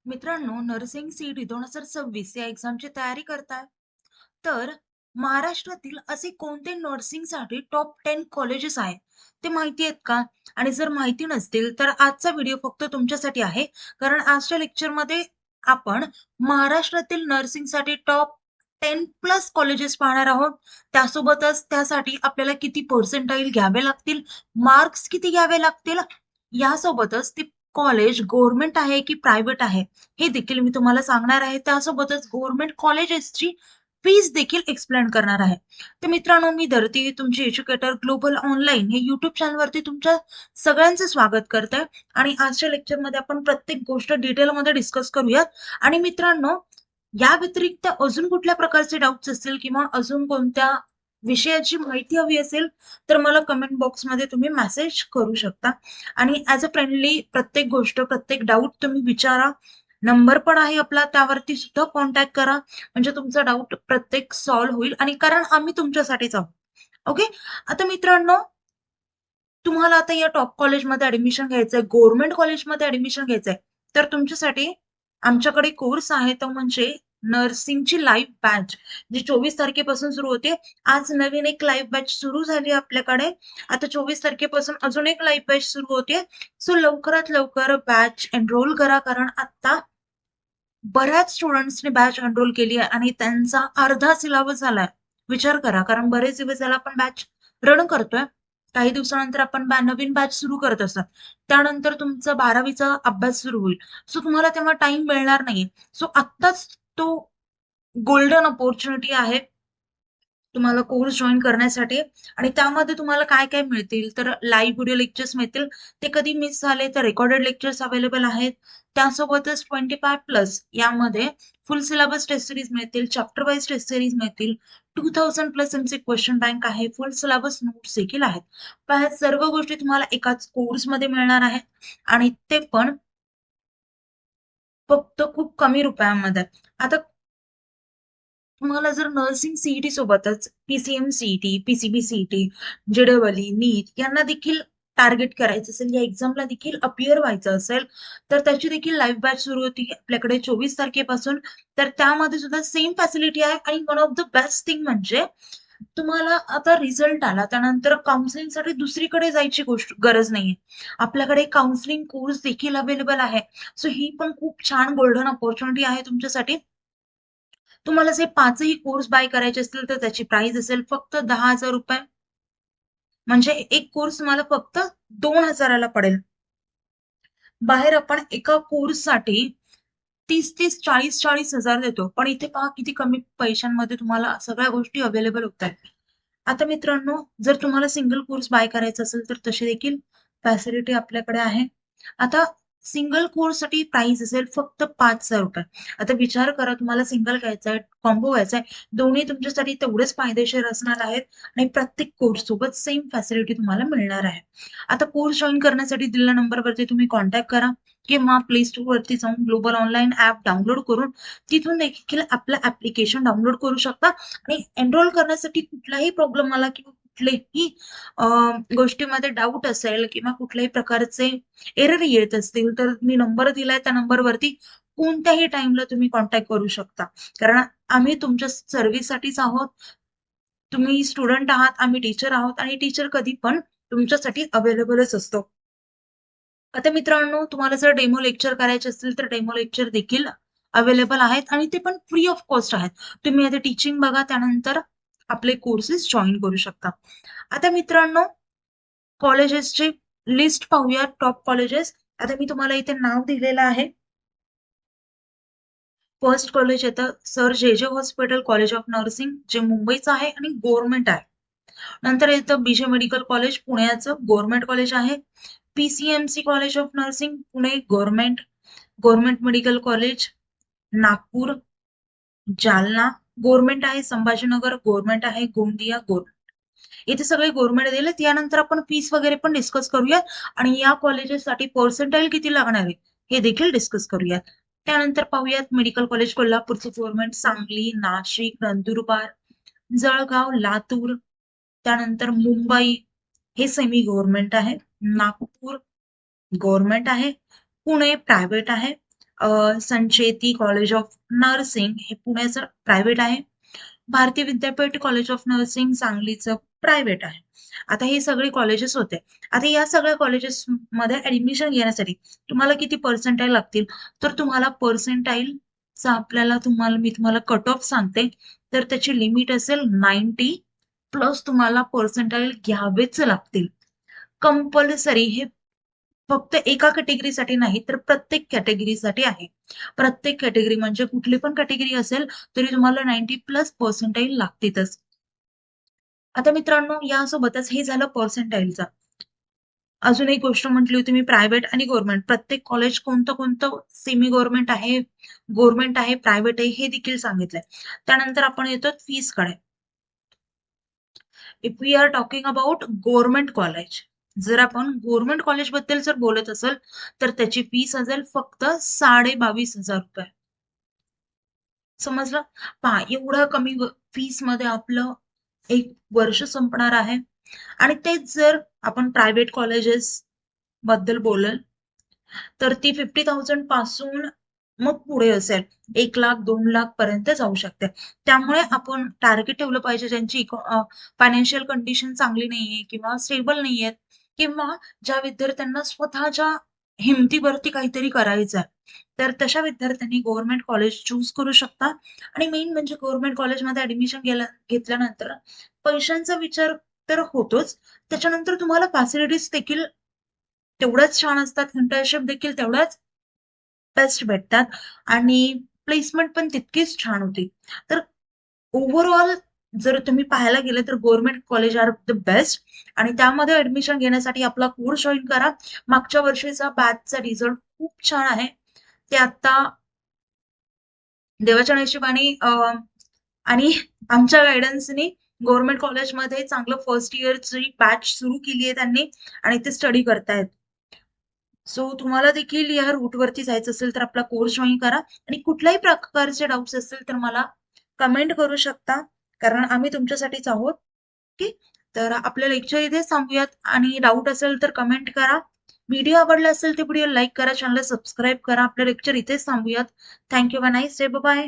मित्रांनो, nursing CET 2026 या एक्झामची तयारी करताय? तर महाराष्ट्रातील असे कोणते नर्सिंगसाठी टॉप 10 कॉलेजेस आहेत, ते माहिती आहेत का? आणि जर माहिती नसतील, तर आजचा व्हिडिओ फक्त तुमच्यासाठी आहे. कारण आजच्या लेक्चरमध्ये आपण महाराष्ट्रातील नर्सिंगसाठी टॉप 10 प्लस कॉलेजेस पाहणार आहोत. त्यासोबतच त्यासाठी आपल्याला किती पर्सेंटाइल घ्यावे लागतील, मार्क्स किती घ्यावे लागतील, यासोबतच ती कॉलेज गव्हर्नमेंट आहे की प्रायव्हेट आहे, हे देखील मी तुम्हाला सांगणार आहे. त्यासोबतच गव्हर्नमेंट कॉलेजेसची फीज देखील एक्सप्लेन करणार आहे. तर मित्रांनो, मी धरती तुमची एज्युकेटर ग्लोबल ऑनलाईन हे युट्यूब चॅनलवरती तुमच्या सगळ्यांचं स्वागत करते. आणि आजच्या लेक्चरमध्ये आपण प्रत्येक गोष्ट डिटेलमध्ये डिस्कस करूयात. आणि मित्रांनो, या व्यतिरिक्त अजून कुठल्या प्रकारचे डाऊट्स असतील किंवा अजून कोणत्या विषयाची माहिती हवी असेल, तर मला कमेंट बॉक्समध्ये तुम्ही मेसेज करू शकता. आणि ॲज अ फ्रेंडली प्रत्येक गोष्ट, प्रत्येक डाऊट तुम्ही विचारा. नंबर पण आहे आपला, त्यावरती सुद्धा कॉन्टॅक्ट करा. म्हणजे तुमचा डाऊट प्रत्येक सॉल्व्ह होईल. आणि कारण आम्ही तुमच्यासाठीच आहोत. ओके. आता मित्रांनो, तुम्हाला आता या टॉप कॉलेजमध्ये ऍडमिशन घ्यायचंय, गव्हर्नमेंट कॉलेजमध्ये ऍडमिशन घ्यायचंय, तर तुमच्यासाठी आमच्याकडे कोर्स आहे, तो म्हणजे नर्सिंगची लाईव्ह बॅच, जी 24 तारखेपासून सुरू होते. आज नवीन एक लाईव्ह बॅच सुरू झाली आपल्याकडे. आता 24 तारखेपासून अजून एक लाईव्ह बॅच सुरू होते. सो लवकरात लवकर बॅच एनरोल करा, कारण आता बऱ्याच स्टुडंट्सने बॅच एनरोल केली आहे आणि त्यांचा अर्धा सिलेबस झालाय. विचार करा, कारण बरेच दिवस झाला आपण बॅच रन करतोय. काही दिवसानंतर आपण नवीन बॅच सुरू करत असतात. त्यानंतर तुमचा 12वीचा अभ्यास सुरू होईल. सो तुम्हाला तेव्हा टाइम मिळणार नाही. सो आत्ताच तो गोल्डन अपॉर्च्युनिटी आहे तुम्हाला कोर्स जॉईन करण्यासाठी. आणि त्यामध्ये तुम्हाला काय काय मिळतील, तर लाईव्ह व्हिडिओ लेक्चर्स मिळतील. ते कधी मिस झाले तर रेकॉर्डेड लेक्चर्स अवेलेबल आहेत. त्यासोबतच 25+ यामध्ये फुल सिलेबस टेस्ट सिरीज मिळतील, चॅप्टर वाईज टेस्ट सिरीज मिळतील, 2000+ एमसी क्वेश्चन बँक आहे, फुल सिलेबस नोट्स देखील आहेत. पण ह्या सर्व गोष्टी तुम्हाला एकाच कोर्समध्ये मिळणार आहेत. आणि ते पण फक्त खूप कमी रुपयांमध्ये. आता तुम्हाला जर नर्सिंग सीईटी सोबतच पीसीएम सीईटी, पीसीबी सीईटी, जेडबलई, नीट यांना देखील टार्गेट करायचं असेल, या एक्झामला देखील अपियर व्हायचं असेल, तर त्याची देखील लाईव्ह बॅच सुरू होती आपल्याकडे 24 तारखेपासून. तर त्यामध्ये सुद्धा सेम फॅसिलिटी आहे. आणि one of the best thing म्हणजे तुम्हाला आता रिझल्ट आला त्यानंतर काउन्सिलिंगसाठी दुसरीकडे जायची गोष्ट गरज नाहीये. आपल्याकडे काउन्सिलिंग कोर्स देखील अवेलेबल आहे. सो ही पण खूप छान गोल्डन अपॉर्च्युनिटी आहे तुमच्यासाठी. तुम्हाला जे पाचही कोर्स बाय करायचे असतील, तर त्याची प्राइस असेल फक्त 10,000 रुपये. म्हणजे एक कोर्स तुम्हाला फक्त 2,000ला पडेल. बाहेर आपण एका कोर्ससाठी 30-30, 40-40 हजार देतो, पण इथे पहा किती कमी पैशांमध्ये तुम्हाला सगळ्या गोष्टी अवेलेबल होत आहेत. आता मित्रांनो, जर तुम्हाला सिंगल कोर्स बाय करायचा असेल, तर तशी देखील फॅसिलिटी आपल्याकडे आहे. आता सिंगल कोर्ससाठी प्राइस असेल फक्त 5,000 रुपये. आता विचार करा, तुम्हाला सिंगल घ्यायचंय, कॉम्बो घ्यायचाय, दोन्ही तुमच्यासाठी तेवढेच फायदेशीर असणार आहेत. आणि प्रत्येक कोर्स सोबत सेम फॅसिलिटी तुम्हाला मिळणार आहे. आता कोर्स जॉईन करण्यासाठी दिलेल्या नंबरवरती तुम्ही कॉन्टॅक्ट करा, किंवा प्ले स्टोर वरती जाऊन ग्लोबल ऑनलाईन ऍप डाउनलोड करून तिथून देखील आपलं ऍप्लिकेशन डाउनलोड करू शकता. आणि एनरोल करण्यासाठी कुठलाही प्रॉब्लेम आला किंवा कुठल्याही गोष्टीमध्ये डाऊट असेल किंवा कुठल्याही प्रकारचे एरर येत असतील, तर मी नंबर दिलाय त्या नंबरवरती कोणत्याही टाइमला तुम्ही कॉन्टॅक्ट करू शकता. कारण आम्ही तुमच्या सर्व्हिससाठीच आहोत. तुम्ही स्टुडंट आहात, आम्ही टीचर आहोत, आणि टीचर कधी पण तुमच्यासाठी अवेलेबलच असतो. आता मित्रांनो, तुम्हाला जर डेमो लेक्चर करायचे असतील, तर डेमो लेक्चर देखील अवेलेबल आहेत आणि ते पण फ्री ऑफ कॉस्ट आहेत. तुम्ही आता टीचिंग बघा, त्यानंतर आपले कोर्सेस जॉईन करू शकता. आता मित्रांनो, कॉलेजेसची लिस्ट पाहूया, टॉप कॉलेजेस. आता मी तुम्हाला इथे नाव दिलेलं आहे. फर्स्ट कॉलेज येतं सर जे जे हॉस्पिटल कॉलेज ऑफ नर्सिंग, जे मुंबईचं आहे आणि गव्हर्नमेंट आहे. नंतर येतं बीजे मेडिकल कॉलेज, पुण्याचं गव्हर्नमेंट कॉलेज आहे. PCMC college of nursing, Pune, government. Government medical college, Nagpur, Jalna, government आहे. संभाजीनगर गव्हर्नमेंट आहे. गोंदिया गव्हर्नमेंट. इथे सगळे गव्हर्नमेंट दिले. यानंतर आपण फीस वगैरे पण डिस्कस करूया. आणि या कॉलेजेससाठी पर्सेंटाइल किती लागणार आहे, हे देखील डिस्कस करूयात. त्यानंतर पाहूयात मेडिकल कॉलेज कोल्हापूरचं गव्हर्नमेंट, सांगली, नाशिक, नंदुरबार, जळगाव, लातूर. त्यानंतर मुंबई, हे सेमी गव्हर्नमेंट आहे. नागपूर गव्हर्नमेंट आहे. पुणे प्रायव्हेट आहे. संचेती कॉलेज ऑफ नर्सिंग हे पुण्याचं प्रायव्हेट आहे. भारतीय विद्यापीठ कॉलेज ऑफ नर्सिंग सांगलीचं प्रायव्हेट आहे. आता हे सगळे कॉलेजेस होते. आता या सगळ्या कॉलेजेस मध्ये ऍडमिशन घेण्यासाठी तुम्हाला किती पर्सेंटाईल लागतील? तर तुम्हाला पर्सेंटाईलचा मी तुम्हाला कट ऑफ सांगते. तर त्याची लिमिट असेल 90 प्लस तुम्हाला पर्सेंटाईल घ्यावेच लागतील. कंपल्सरी हे फक्त एका कॅटेगरीसाठी नाही तर प्रत्येक कॅटेगरीसाठी आहे. प्रत्येक कॅटेगरी म्हणजे कुठली पण कॅटेगरी असेल तरी तुम्हाला 90 प्लस पर्सेंटाईल लागतीलच. आता मित्रांनो यासोबतच हे झालं पर्सेंटाईलचं. अजून एक गोष्ट म्हटली होती मी प्रायव्हेट आणि गव्हर्नमेंट. प्रत्येक कॉलेज कोणतं कोणतं सेमी गव्हर्नमेंट आहे, गव्हर्नमेंट आहे, प्रायव्हेट आहे हे देखील सांगितलंय. त्यानंतर आपण येतो फीसकडे. If we are talking about government college, जर आपण गव्हर्नमेंट कॉलेज बद्दल जर बोलत असेल तर त्याची फीस असेल फक्त 22,500 रुपये. समजलं? पहा एवढ्या कमी फीस मध्ये आपलं एक वर्ष संपणार आहे. आणि तेच जर आपण प्रायव्हेट कॉलेजेस बद्दल बोलल तर ती 50,000 पासून मग पुढे असेल 1,00,000 2,00,000 पर्यंत जाऊ शकते. त्यामुळे आपण टार्गेट ठेवलं पाहिजे ज्यांची फायनान्शियल कंडिशन चांगली नाहीये किंवा स्टेबल नाहीयेत किंवा ज्या विद्यार्थ्यांना स्वतःच्या हिमतीवरती काहीतरी करायचं आहे. तर तशा विद्यार्थ्यांनी गव्हर्नमेंट कॉलेज चूज करू शकता. आणि मेन म्हणजे गव्हर्नमेंट कॉलेजमध्ये ऍडमिशन घेतल्यानंतर पैशांचा विचार तर होतोच, त्याच्यानंतर तुम्हाला फॅसिलिटीज देखील तेवढ्याच छान असतात, इंटर्नशिप देखील तेवढ्याच बेस्ट भेटतात आणि प्लेसमेंट पण तितकीच छान होती. तर ओव्हरऑल जर तुम्ही पाहायला गेले तर government college are the best. आणि त्यामध्ये ऍडमिशन घेण्यासाठी आपला कोर्स जॉईन करा. मागच्या वर्षीचा बॅचचा रिझल्ट खूप छान आहे. ते आता देवाच्या नशिबाने आणि आमच्या गायडन्सनी गव्हर्नमेंट कॉलेजमध्ये चांगलं फर्स्ट इयरची बॅच सुरू केली आहे त्यांनी आणि ते स्टडी करतायत. सो तुम्हाला देखील या रूटवरती जायचं असेल तर आपला कोर्स जॉईन करा आणि कुठल्याही प्रकारचे डाऊट्स असतील तर मला कमेंट करू शकता, कारण आम्ही तुमच्यासाठीच आहोत. ओके, तर आपलं लेक्चर इथे थांबूयात आणि डाऊट असेल तर कमेंट करा. व्हिडिओ आवडला असेल तर व्हिडिओ लाईक करा, चॅनल सबस्क्राईब करा. आपलं लेक्चर इथेच थांबूयात. Thank you, bye, nice day, bye.